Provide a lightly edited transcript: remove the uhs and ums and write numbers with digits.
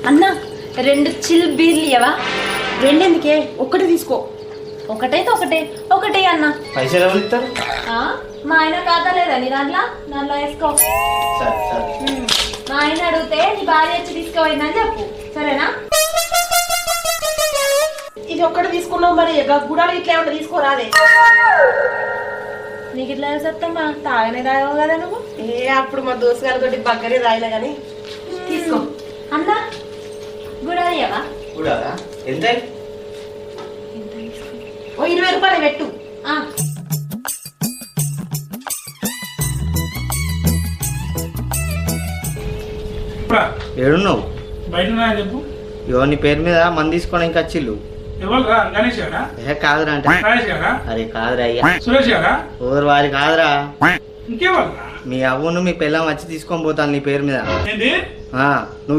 అన్న 2 చిల్ బీర్లు ఇవ్వవా? 2 ఎందుకే, ఒక్కటి తీసుకో. ఒకటైతే ఒకటే అన్న. పైసలు ఎవరు ఇస్తారు? మా ఆయన ఖాతా లేదా నీ దాంట్లో వేసుకో. సరే సరే. మా ఆయన అడిగితే నీ భార్య వచ్చి తీసుకోపోయిందని చెప్పు, సరేనా? ఇది ఒక్కటి తీసుకున్నావు, మరి గుడాలు ఇట్లా ఏమన్నా తీసుకోరాదే. నీకు ఇట్లా చెప్తామా, తాగనే తాగవు కదా నువ్వు. అప్పుడు మా దోస్తు గారితోటి బగ్గరే తాగినా గానీ తీసుకో. అన్న గుడాలు ఇవ్వవా? కూడా ఎంత? ఓ 20 రూపాయలు పెట్టు. ఏడున్నావు? బయట చెప్పు. ఇవో నీ పేరు మీద మంది తీసుకోవడానికి వచ్చిల్లు. ఎవరు గణేష్ గారా? కాదురా అంటే. రాజేష్ గారా? అరే కాదురా అయ్యా. సురేష్ గారా? ఓరు వారి కాదురా, ఇంకేవాళ్ళ? మీ అవ్వను మీ పిల్లం వచ్చి తీసుకొని పోతాను నీ పేరు మీద. ఏంటి? నువ్వు